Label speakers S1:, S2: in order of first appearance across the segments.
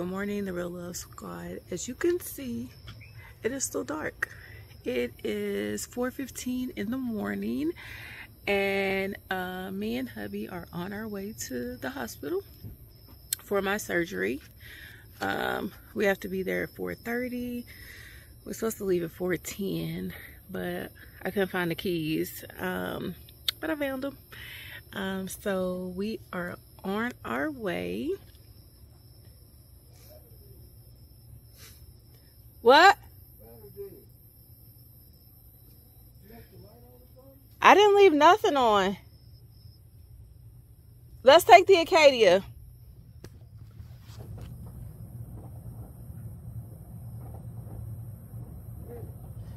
S1: Good morning, the Real Love Squad. As you can see, it is still dark. It is 4:15 in the morning, and me and hubby are on our way to the hospital for my surgery. We have to be there at 4:30. We're supposed to leave at 4:10, but I couldn't find the keys, but I found them. So we are on our way. What? I didn't leave nothing on. Let's take the Acadia.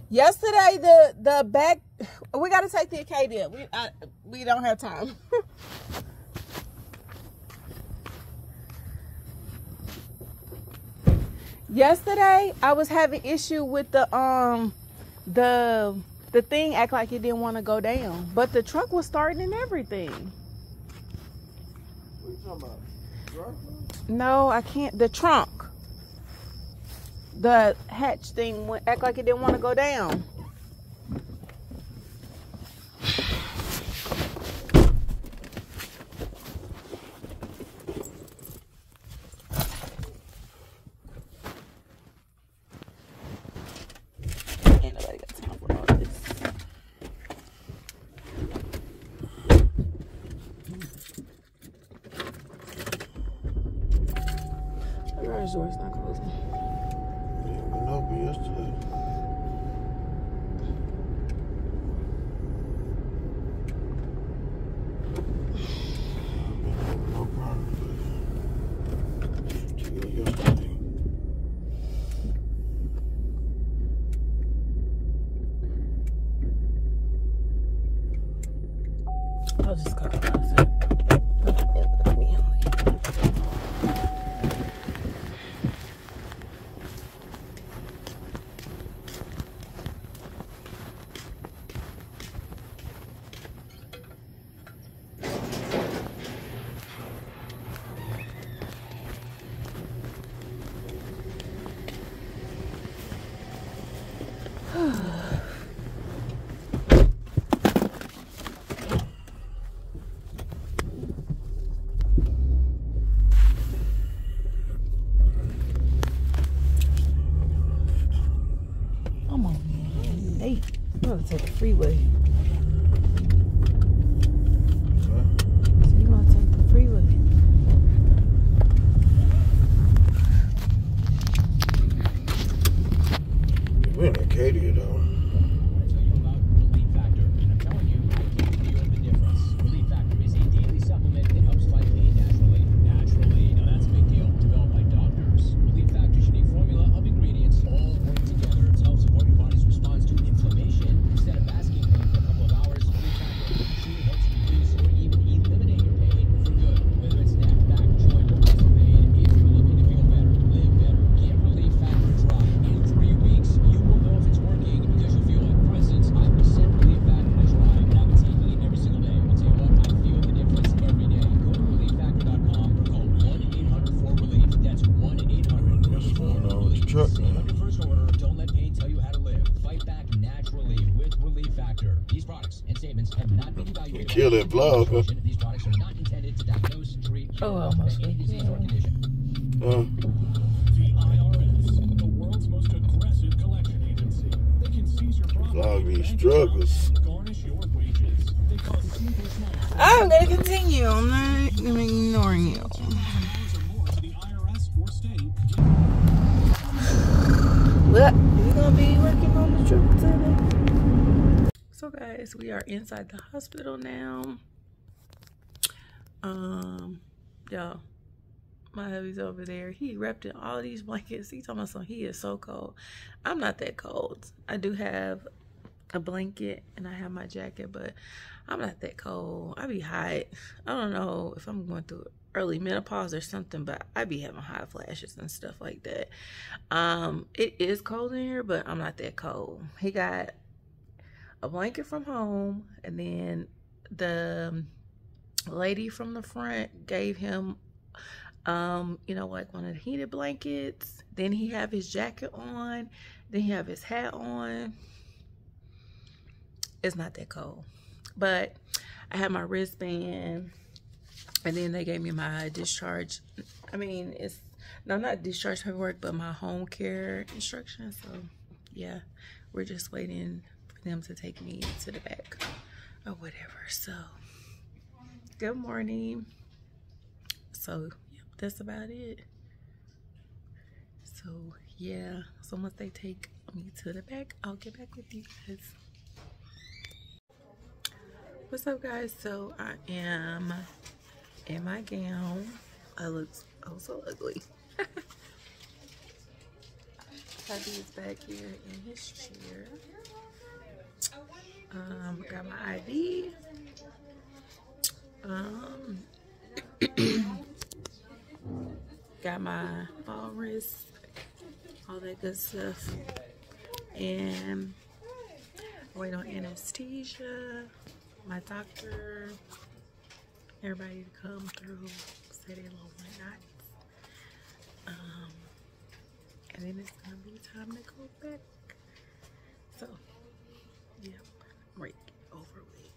S1: Yesterday, the back, we got to take the Acadia. We don't have time. Yesterday, I was having issue with the thing act like it didn't want to go down, but the truck was starting and everything.
S2: What are you talking about? Truck?
S1: No, I can't. The trunk, the hatch thing went act like it didn't want to go down. Garage door's not closing.
S2: Yeah, we know, but yesterday. No problem, but yesterday.
S1: I'll just cut it off. Come on, man. Hey, I'm gonna take the freeway.
S2: What?
S1: So you're gonna take the freeway.
S2: We're in Acadia, though.
S3: I tell you about Relief Factor, and I'm telling you, I can feel the difference. Relief Factor is a daily supplement that helps fight pain naturally. Naturally, now that's a big deal. Developed by doctors. Relief Factor's unique formula of ingredients all work together to help support your body's response to inflammation. Instead of basking pain for a couple of hours, Relief Factor usually helps reduce or even eliminate your pain for good. Whether it's neck, back, joint, or muscle pain, if you're looking to feel better, live better, give Relief Factor a try. In 3 weeks, you will know if it's working because you'll feel it. For instance, I sent Relief Factor to try, and I've been taking it every single day. I'll tell you what, I feel the difference every day. Go to relieffactor.com or call 1-800-4RELIEF. That's 1-800-4RELIEF.
S2: Truck,
S3: Save
S2: man.
S3: on your first order. Don't let pain tell you how to live. Fight back naturally with Relief Factor. These products and statements have not been evaluated.
S2: Kill that vlog, huh?
S3: These products are not intended to diagnose, treat,
S1: Oh,
S3: cure
S1: almost.
S3: any disease or condition.
S4: The IRS, the world's most aggressive collection agency. They can seize your property,
S2: Vlog these
S4: bank
S2: struggles.
S4: accounts, and garnish your wages. They cause simple small
S1: I'm gonna continue. I'm not gonna ignore you.
S4: $1,000 or more to the IRS or state.
S1: What? You gonna be working on the trip today? So guys, we are inside the hospital now. Y'all, my hubby's over there. He wrapped in all these blankets. He talking about something. He is so cold. I'm not that cold. I do have a blanket and I have my jacket, but I'm not that cold. I be hot. I don't know if I'm going through early menopause or something, but I be having hot flashes and stuff like that. It is cold in here, but I'm not that cold. He got a blanket from home, and then the lady from the front gave him You know, like one of the heated blankets. Then he have his jacket on. Then he have his hat on. It's not that cold. But I have my wristband. And then they gave me my discharge. I mean, it's, no, not discharge paperwork, but my home care instructions. So, yeah, we're just waiting for them to take me to the back or whatever. So, good morning. So, yep, that's about it. So, yeah. So, once they take me to the back, I'll get back with you guys. What's up, guys? So, I am in my gown. I look so ugly. Hubby is back here in his chair. Got my ID. Got my walrus, all that good stuff. And wait on anesthesia. My doctor. Everybody to come through, say their little whatnot. And then it's gonna be time to go back. So, yeah, I'm ready to get over with.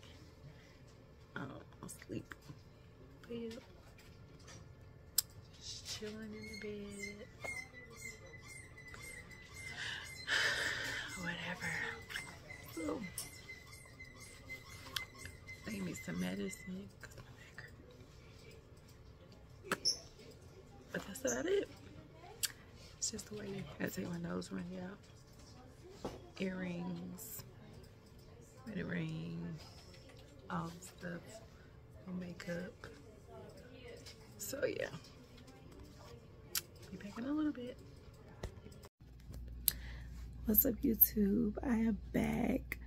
S1: I'll sleep. But yeah, just chilling in the bed. Whatever. So, they need some medicine. But that's about it. It's just the way I take my nose ring out. Earrings, wedding ring, all the stuff, no makeup. So yeah. Be back in a little bit. What's up, YouTube? I am back.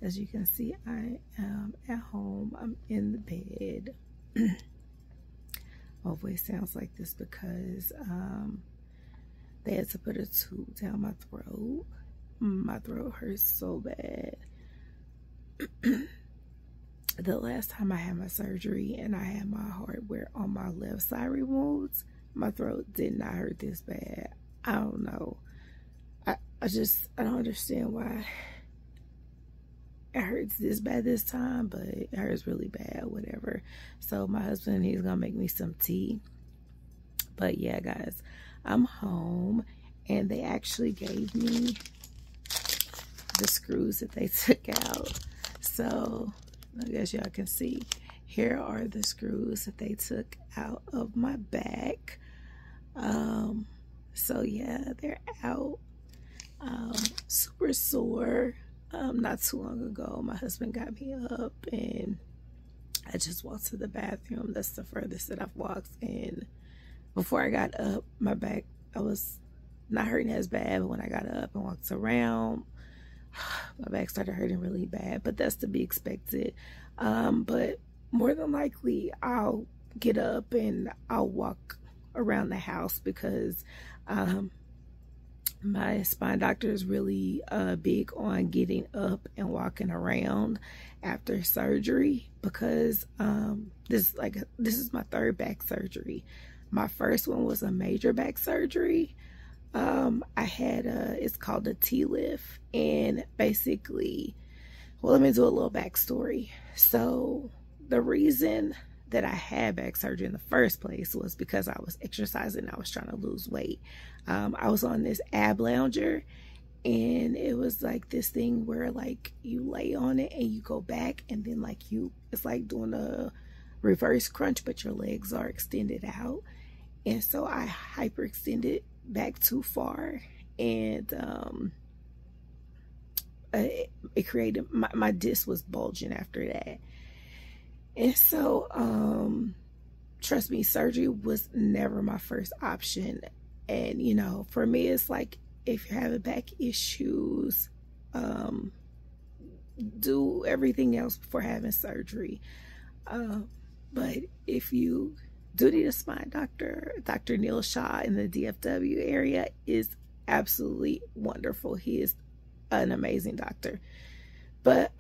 S1: As you can see, I am at home. I'm in the bed. My voice sounds like this because they had to put a tube down my throat. My throat hurts so bad. The last time I had my surgery and I had my hardware on my left side removed, my throat did not hurt this bad. I don't know. I don't understand why it hurts this bad this time, but it hurts really bad, whatever. So my husband, he's gonna make me some tea. But yeah, guys, I'm home and they actually gave me the screws that they took out. So I guess y'all can see, here are the screws that they took out of my back. So yeah, they're out. Super sore. Not too long ago, my husband got me up and I just walked to the bathroom. That's the furthest that I've walked. And before I got up, my back, I was not hurting as bad, but when I got up and walked around, my back started hurting really bad. But that's to be expected. But more than likely, I'll get up and I'll walk around the house because my spine doctor is really big on getting up and walking around after surgery because this is my third back surgery. My first one was a major back surgery. I had it's called a T-lift, and basically, well, let me do a little backstory. So the reason that I had back surgery in the first place was because I was exercising. I was trying to lose weight. I was on this ab lounger, and it was like this thing where like you lay on it and you go back, and then like it's like doing a reverse crunch, but your legs are extended out. And so I hyperextended back too far, and it created, my disc was bulging after that. And so, trust me, surgery was never my first option. And, you know, for me, it's like, if you're having back issues, do everything else before having surgery. But if you do need a spine doctor, Dr. Neil Shaw in the DFW area is absolutely wonderful. He is an amazing doctor. But,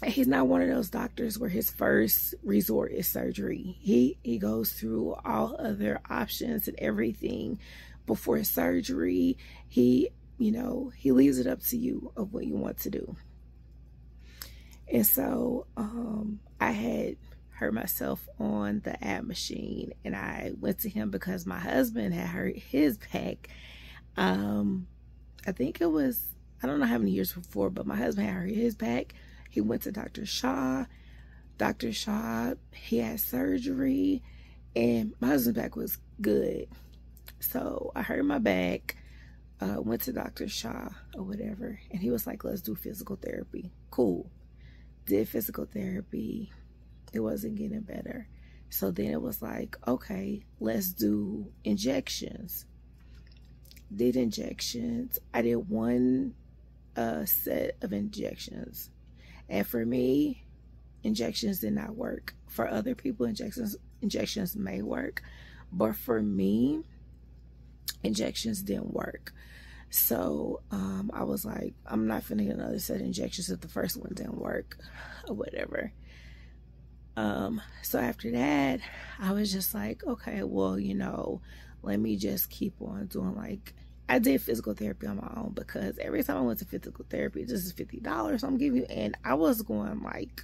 S1: he's not one of those doctors where his first resort is surgery. He goes through all other options and everything before surgery. He, you know, he leaves it up to you of what you want to do. And so I had hurt myself on the ab machine, and I went to him because my husband had hurt his back. I think it was, I don't know how many years before, but my husband had hurt his back. He went to Dr. Shaw. Dr. Shaw, he had surgery, and my husband's back was good. So I hurt my back, went to Dr. Shaw or whatever, and he was like, let's do physical therapy. Cool. Did physical therapy. It wasn't getting better. So then it was like, okay, let's do injections. Did injections. I did one set of injections. And for me, injections did not work. For other people, injections may work. But for me, injections didn't work. So I was like, I'm not finna get another set of injections if the first one didn't work or whatever. So after that, I was just like, okay, well, you know, let me just keep on doing, like, I did physical therapy on my own, because every time I went to physical therapy, this is $50 I'm giving you, and I was going like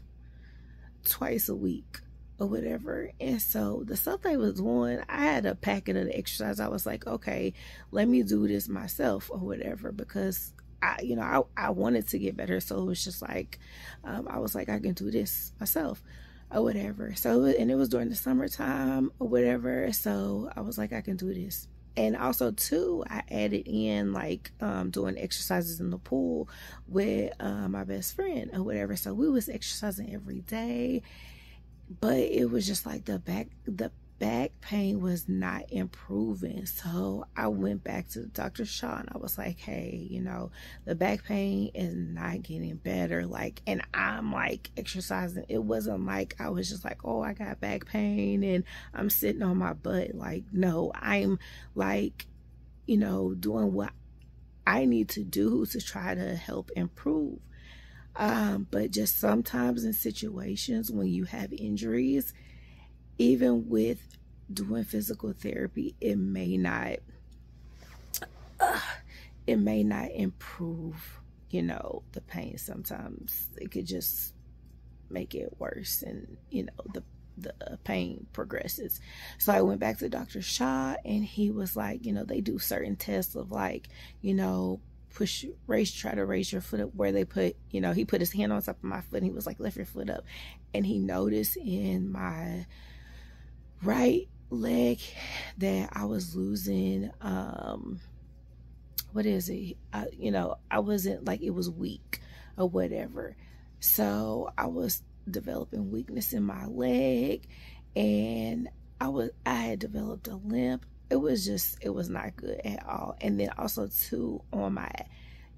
S1: twice a week or whatever. And so the stuff they was doing, I had a packet of the exercise. I was like, okay, let me do this myself or whatever, because I wanted to get better. So it was just like, I was like, I can do this myself or whatever. So, and it was during the summertime or whatever. So I was like, I can do this. And also too, I added in like doing exercises in the pool with my best friend or whatever. So we was exercising every day, but it was just like the back pain was not improving. So I went back to Dr. Shaw and I was like, hey, you know, the back pain is not getting better. Like, and I'm like exercising. It wasn't like I was just like, oh, I got back pain and I'm sitting on my butt. Like, no, I'm like, you know, doing what I need to do to try to help improve. But just sometimes in situations when you have injuries, even with doing physical therapy, it may not improve, you know, the pain. Sometimes it could just make it worse, and you know, the pain progresses. So I went back to Dr. Shaw, and he was like, you know, they do certain tests of like, you know, try to raise your foot up, where they put, you know, he put his hand on top of my foot and he was like, lift your foot up. And he noticed in my right leg that I was losing, what is it? You know, I wasn't like, it was weak or whatever. So I was developing weakness in my leg, and I had developed a limp. It was not good at all. And then also too, on my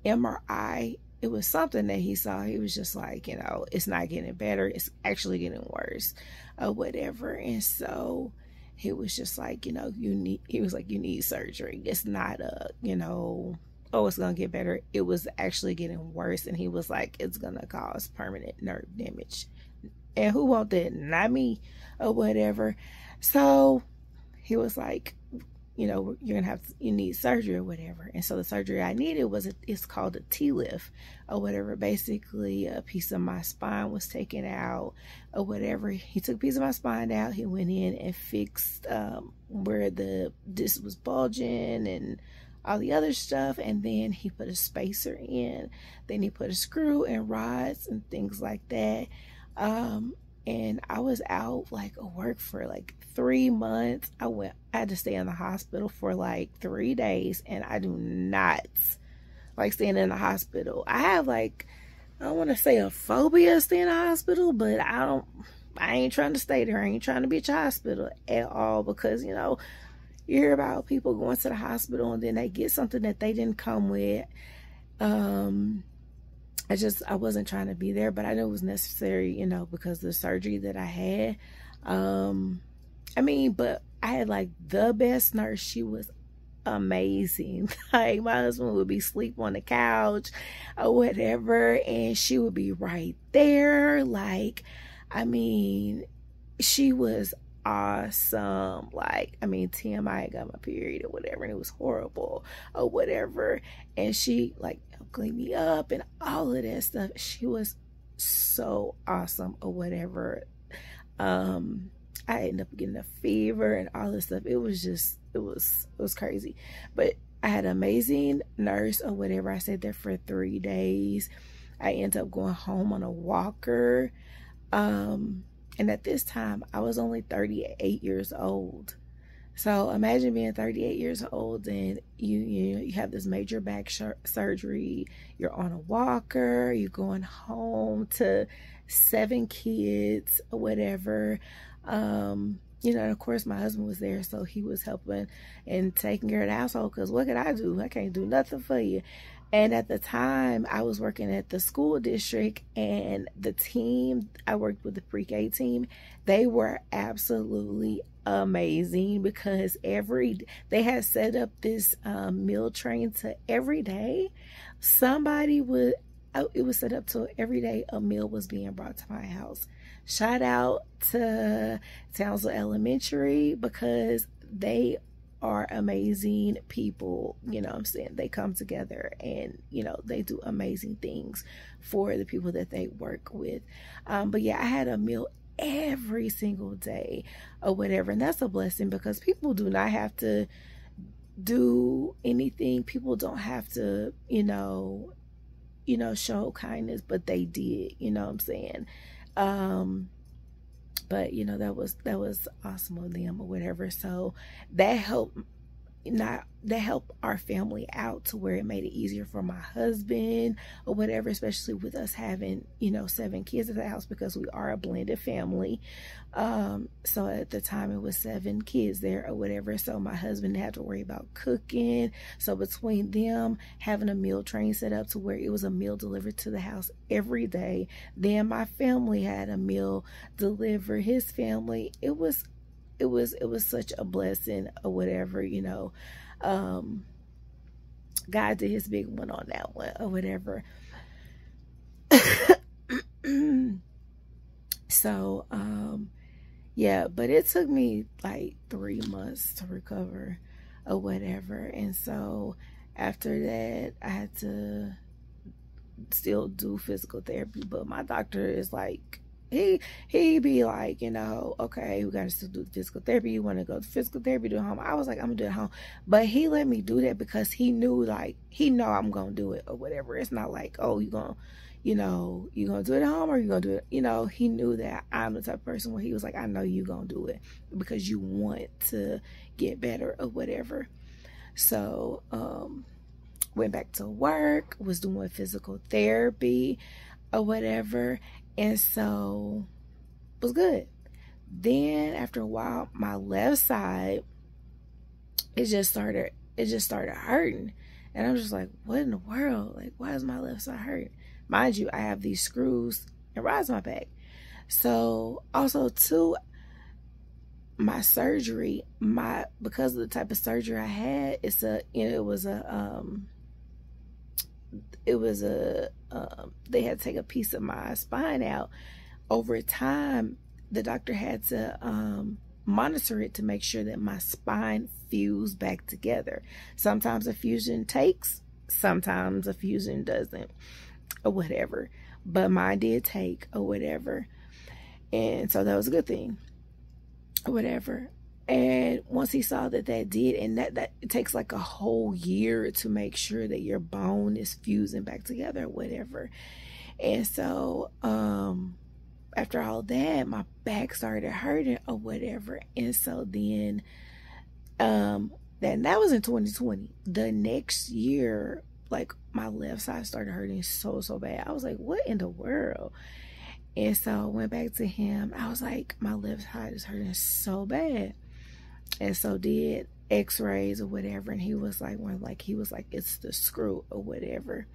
S1: MRI, it was something that he saw. He was just like, you know, it's not getting better. It's actually getting worse or whatever. And so he was just like, you know, you need surgery. It's not you know, oh, it's going to get better. It was actually getting worse. And he was like, it's going to cause permanent nerve damage. And who want that? Not me or whatever. So he was like, you know, you need surgery or whatever. And so the surgery I needed it's called a T-lift or whatever. Basically, a piece of my spine was taken out or whatever. He took a piece of my spine out. He went in and fixed where the disc was bulging and all the other stuff. And then he put a spacer in. Then he put a screw and rods and things like that. And I was out like of work for like 3 months. I had to stay in the hospital for like 3 days, and I do not like staying in the hospital. I have like, I don't want to say a phobia of staying in the hospital, but I ain't trying to stay there. I ain't trying to be at your hospital at all, because, you know, you hear about people going to the hospital and then they get something that they didn't come with. I wasn't trying to be there, but I knew it was necessary, you know, because of the surgery that I had. I mean, but I had like the best nurse. She was amazing. Like, my husband would be asleep on the couch or whatever, and she would be right there. Like, I mean, she was awesome. Like, I mean, TMI, I got my period or whatever, and it was horrible or whatever, and she like cleaned me up and all of that stuff. She was so awesome or whatever. I ended up getting a fever and all this stuff. It was just, it was crazy. But I had an amazing nurse or whatever. I stayed there for 3 days. I ended up going home on a walker. And at this time, I was only 38 years old. So imagine being 38 years old and you have this major back surgery. You're on a walker. You're going home to 7 kids or whatever. You know, and of course my husband was there, so he was helping and taking care of the household, because what could I do? I can't do nothing for you. And at the time, I was working at the school district, and the team, I worked with the pre-K team. They were absolutely amazing, because they had set up this meal train to every day. It was set up to every day a meal was being brought to my house. Shout out to Townsville Elementary, because they are amazing people. You know what I'm saying? They come together and, you know, they do amazing things for the people that they work with. But yeah, I had a meal every single day or whatever. And that's a blessing, because people do not have to do anything. People don't have to, you know, show kindness, but they did, you know what I'm saying? But you know, that was awesome of them or whatever. So that helped our family out to where it made it easier for my husband or whatever, especially with us having, you know, 7 kids at the house, because we are a blended family. So at the time it was 7 kids there or whatever. So my husband had to worry about cooking. So between them having a meal train set up to where it was a meal delivered to the house every day, then my family had a meal delivered, his family. It was such a blessing or whatever, you know. God did his big one on that one or whatever. So, yeah, but it took me like 3 months to recover or whatever. And so after that, I had to still do physical therapy, but my doctor is like, he be like, you know, okay, we gotta still do physical therapy. You want to go to physical therapy, do it at home? I was like, I'm gonna do it at home. But he let me do that because he knew, like, he know I'm gonna do it or whatever. It's not like, oh, you gonna do it at home, or you gonna do it, you know. He knew that I'm the type of person where he was like, I know you gonna do it because you want to get better or whatever. So went back to work, was doing physical therapy or whatever, and so it was good. Then after a while, my left side, it just started hurting, and I'm just like, what in the world? Like, why is my left side hurting? Mind you, I have these screws and rods in my back. So also too, my surgery, because of the type of surgery I had, they had to take a piece of my spine out. Over time, the doctor had to monitor it to make sure that my spine fused back together. Sometimes a fusion takes, sometimes a fusion doesn't, or whatever. But mine did take or whatever. And so that was a good thing or whatever. And once he saw that did, and that it takes like a whole year to make sure that your bone is fusing back together or whatever. And so after all that, my back started hurting or whatever. And so then that was in 2020. The next year, like, my left side started hurting so bad. I was like, what in the world? And so I went back to him. I was like, my left side is hurting so bad. And so did x-rays or whatever, and he was like, it's the screw or whatever.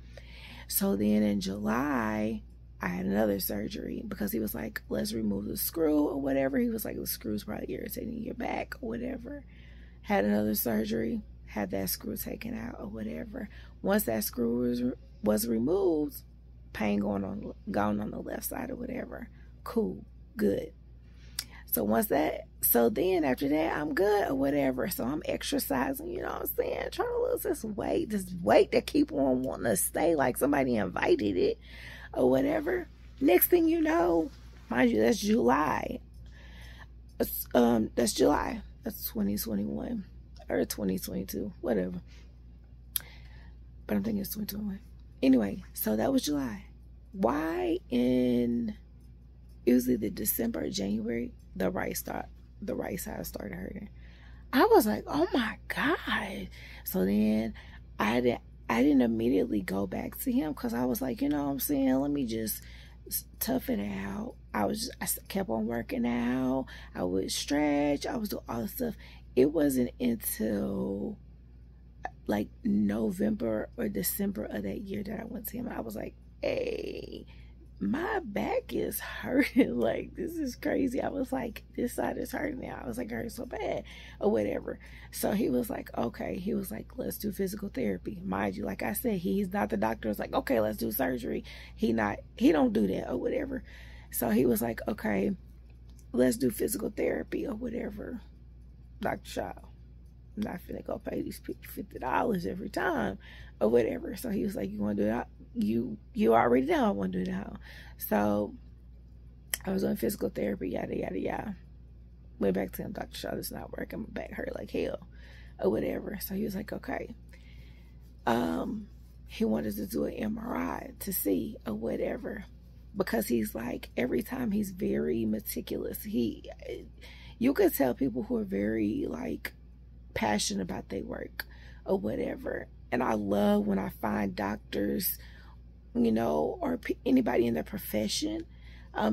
S1: So then in July, I had another surgery, because he was like, let's remove the screw or whatever. He was like, the screw's probably irritating your back or whatever. Had another surgery, had that screw taken out or whatever. Once that screw was removed, pain gone on the left side or whatever. Cool, good. So then after that, I'm good or whatever. So I'm exercising, you know what I'm saying? Trying to lose this weight that keep on wanting to stay like somebody invited it or whatever. Next thing you know, mind you, that's July. That's July. That's 2021 or 2022, whatever. But I'm thinking it's 2021. Anyway, so that was July. Why in usually the December or January, the right side started hurting. I was like, oh my God. So then I didn't immediately go back to him because I was like, you know what I'm saying? Let me just tough it out. I kept on working out. I would stretch. I was doing all this stuff. It wasn't until like November or December of that year that I went to him. I was like, hey, my back is hurting. Like, this is crazy. I was like, this side is hurting now. I was like, it hurts so bad or whatever. So he was like, okay. He was like, let's do physical therapy. Mind you, like I said, he's not the doctor. It's like, okay, let's do surgery. He don't do that or whatever. So he was like, okay, let's do physical therapy or whatever. Dr. Shaw, I'm not finna go pay these people $50 every time or whatever. So he was like, you want to do that? You already know I want to do that. So I was doing physical therapy, yada, yada, yada. Went back to him, Dr. Shaw, this is not working. My back hurt like hell or whatever. So he was like, okay. He wanted to do an MRI to see or whatever. Because he's like, every time he's very meticulous. You could tell people who are very like passionate about their work or whatever. And I love when I find doctors, you know, or anybody in their profession,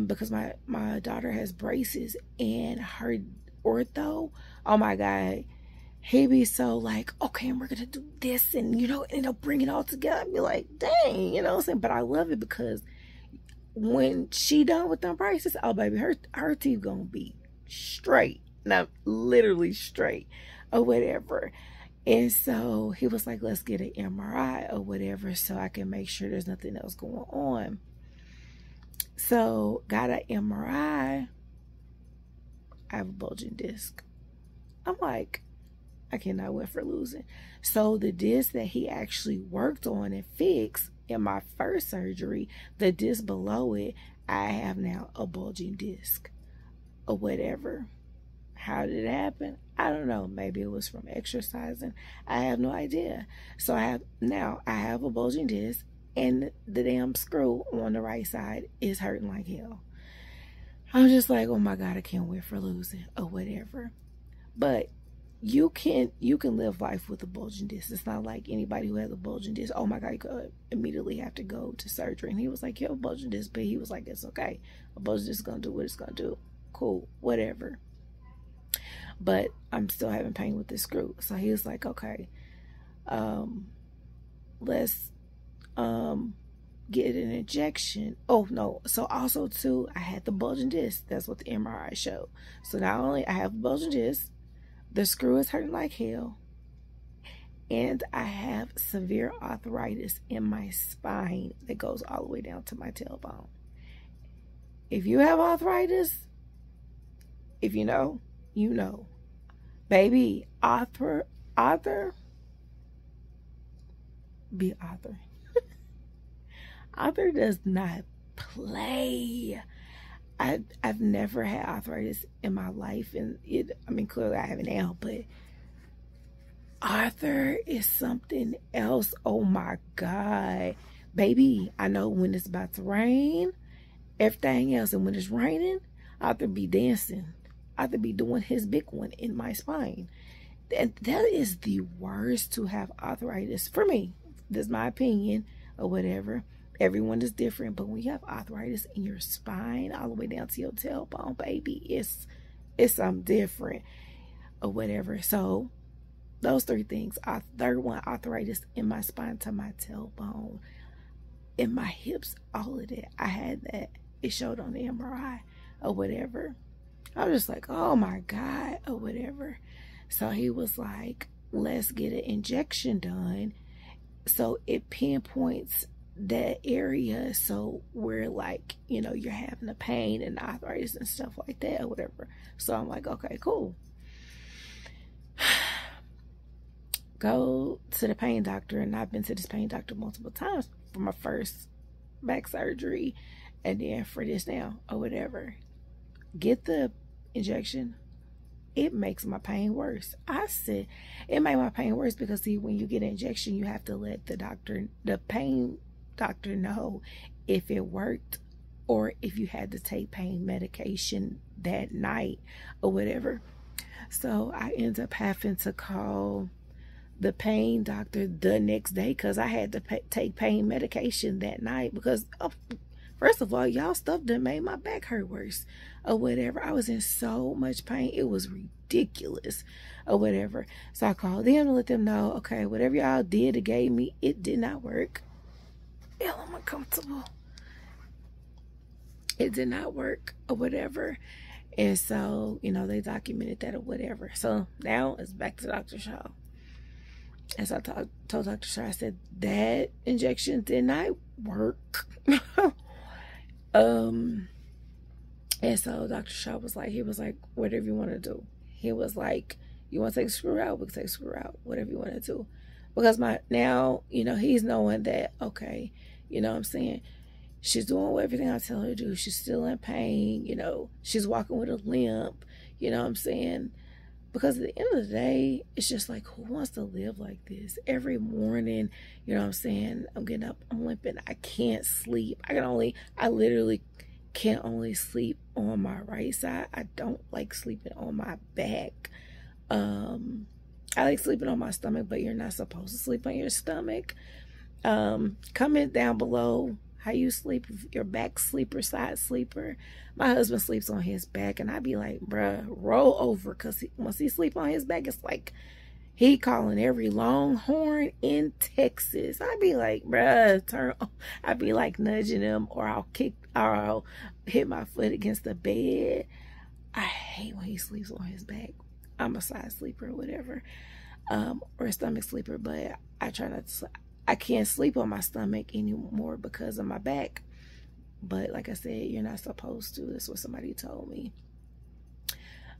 S1: because my daughter has braces, and her ortho, oh my God, he be so like, okay, and we're gonna do this, and you know, and they'll bring it all together. I'd be like, dang, you know what I'm saying? But I love it because when she done with them braces, oh baby, her teeth gonna be straight, not literally straight or whatever. And so he was like, let's get an MRI or whatever so I can make sure there's nothing else going on. So got an MRI. I have a bulging disc. I'm like, I cannot win for losing. So the disc that he actually worked on and fixed in my first surgery, the disc below it, I have now a bulging disc or whatever. How did it happen? I don't know. Maybe it was from exercising. I have no idea. So I have a bulging disc, and the damn screw on the right side is hurting like hell. I'm just like, oh my God, I can't wait for losing or whatever. But you can live life with a bulging disc. It's not like anybody who has a bulging disc, oh my God, you could immediately have to go to surgery. And he was like, you have a bulging disc, but he was like, it's okay. A bulging disc is gonna do what it's gonna do. Cool, whatever. But I'm still having pain with this screw. So he was like, okay, let's get an injection. Oh no. So also too, I had the bulging disc. That's what the MRI showed. So not only I have a bulging disc, the screw is hurting like hell, and I have severe arthritis in my spine that goes all the way down to my tailbone. If you have arthritis, if you know, you know. Baby, Arthur, be Arthur. Arthur does not play. I've never had arthritis in my life, and clearly I haven't now, but Arthur is something else. Oh my God. Baby, I know when it's about to rain, everything else, and when it's raining, Arthur be dancing. Arthur be doing his big one in my spine. That is the worst, to have arthritis. For me, that's my opinion or whatever. Everyone is different, but when you have arthritis in your spine all the way down to your tailbone, baby, it's something different or whatever. So those three things. Third one, arthritis in my spine to my tailbone, in my hips, all of that. I had that. It showed on the MRI or whatever. I was just like, oh my God or whatever. So he was like, let's get an injection done so it pinpoints that area, so we're like, you know, you're having a pain and arthritis and stuff like that or whatever. So I'm like, okay, cool. Go to the pain doctor, and I've been to this pain doctor multiple times for my first back surgery and then for this now or whatever. Get the injection. It makes my pain worse. I said it made my pain worse because, see, when you get an injection, you have to let the pain doctor know if it worked or if you had to take pain medication that night or whatever. So I end up having to call the pain doctor the next day because I had to take pain medication that night because, first of all, y'all stuff done made my back hurt worse or whatever. I was in so much pain. It was ridiculous or whatever. So I called them to let them know, okay, whatever y'all did or gave me, it did not work. Hell, I'm uncomfortable. It did not work or whatever. And so, you know, they documented that or whatever. So now it's back to Dr. Shaw. And so I told Dr. Shaw, I said, that injection did not work. And so Dr. Shaw was like, he was like, whatever you want to do. He was like, you want to take a screw out? We can take a screw out, whatever you want to do. Because now, you know, he's knowing that, okay, you know what I'm saying? She's doing everything I tell her to do. She's still in pain, you know, she's walking with a limp, you know what I'm saying? Because at the end of the day, it's just like, who wants to live like this? Every morning, you know what I'm saying? I'm getting up, I'm limping, I can't sleep. I literally can only sleep on my right side. I don't like sleeping on my back. I like sleeping on my stomach, but you're not supposed to sleep on your stomach. Comment down below how you sleep, if your back sleeper, side sleeper. My husband sleeps on his back, and I be like, bruh, roll over, because once he sleep on his back, it's like he calling every Longhorn in Texas. I be like, bruh, turn on. I be like nudging him, or I'll hit my foot against the bed. I hate when he sleeps on his back. I'm a side sleeper or whatever, or a stomach sleeper, but I try not to. I can't sleep on my stomach anymore because of my back. But like I said, you're not supposed to. That's what somebody told me.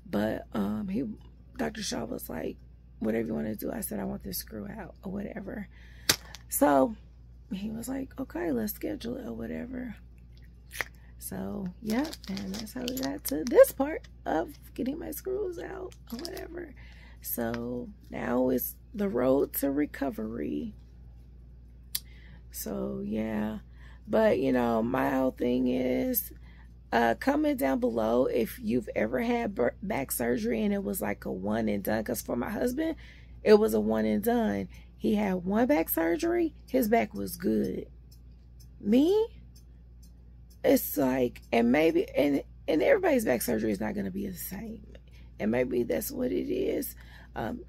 S1: But Dr. Shaw was like, whatever you want to do. I said, I want this screw out or whatever. So he was like, okay, let's schedule it or whatever. So yeah, and that's how we got to this part of getting my screws out or whatever. So now it's the road to recovery. So yeah, but you know, my whole thing is, comment down below if you've ever had back surgery and it was like a one and done. Because for my husband, it was a one and done. He had one back surgery, his back was good. Me, it's like, and maybe, and everybody's back surgery is not going to be the same, and maybe that's what it is.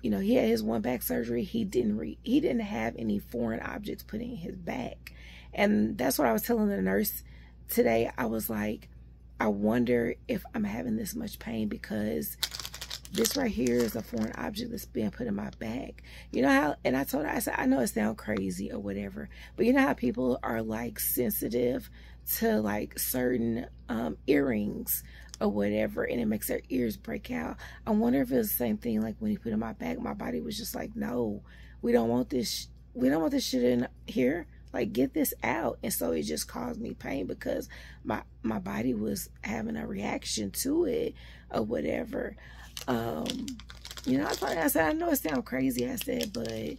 S1: You know, he had his one back surgery. He didn't have any foreign objects put in his back. And that's what I was telling the nurse today. I was like, I wonder if I'm having this much pain because this right here is a foreign object that's being put in my back. You know how, and I told her, I said, I know it sounds crazy or whatever, but you know how people are like sensitive to like certain earrings or whatever, and it makes their ears break out. I wonder if it's the same thing. Like when he put it in my back, my body was just like, no, we don't want this. We don't want this shit in here. Like, get this out. And so it just caused me pain because my body was having a reaction to it or whatever. You know, I said, I know it sounds crazy, I said, but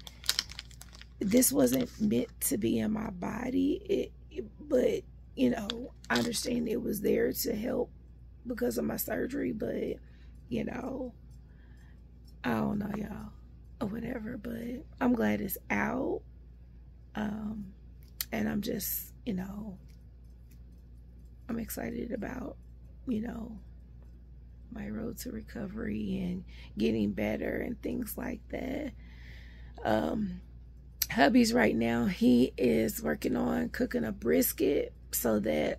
S1: this wasn't meant to be in my body. But you know, I understand it was there to help because of my surgery, but you know, I don't know, y'all, or whatever, but I'm glad it's out. And I'm just, you know, I'm excited about, you know, my road to recovery and getting better and things like that. Hubby's right now, he is working on cooking a brisket so that,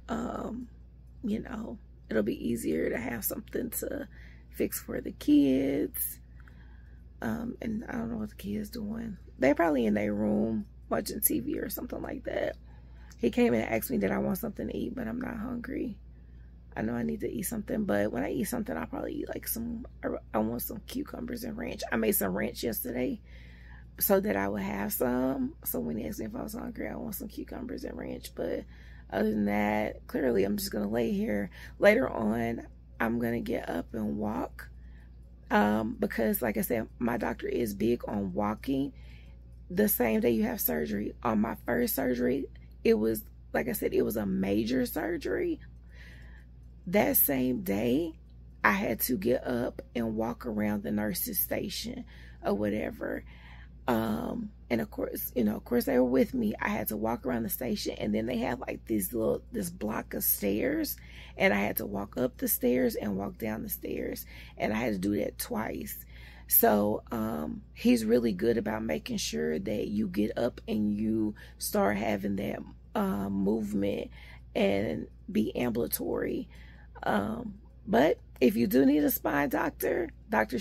S1: you know, it'll be easier to have something to fix for the kids. And I don't know what the kids doing. They're probably in their room watching TV or something like that. He came in and asked me that I want something to eat, but I'm not hungry. I know I need to eat something, but when I eat something, I'll probably eat like I want some cucumbers and ranch. I made some ranch yesterday so that I would have some. So when he asked me if I was hungry, I want some cucumbers and ranch. But other than that, clearly I'm just going to lay here. Later on, I'm going to get up and walk. Because like I said, my doctor is big on walking. The same day you have surgery. On my first surgery, it was, like I said, it was a major surgery. That same day, I had to get up and walk around the nurse's station or whatever. And of course, you know, of course they were with me. I had to walk around the station, and then they had like this block of stairs, and I had to walk up the stairs and walk down the stairs, and I had to do that twice. So he's really good about making sure that you get up and you start having that movement and be ambulatory. But if you do need a spine doctor, Dr.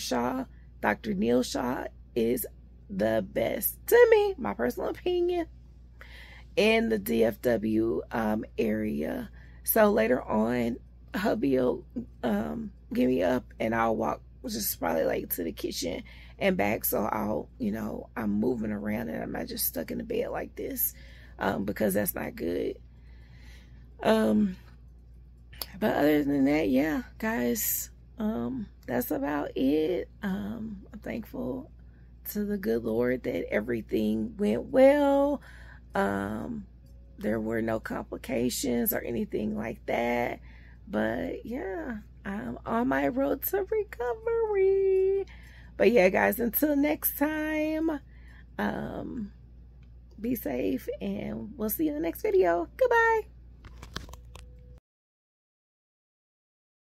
S1: Neil Shaw is the best to me, my personal opinion, in the DFW area. So later on, hubby will get me up and I'll walk just probably like to the kitchen and back. So I'll, you know, I'm moving around and I'm not just stuck in the bed like this, because that's not good. But other than that, yeah, guys, that's about it. I'm thankful to the good Lord that everything went well. There were no complications or anything like that. But yeah, I'm on my road to recovery. But yeah, guys, until next time, be safe and we'll see you in the next video. Goodbye.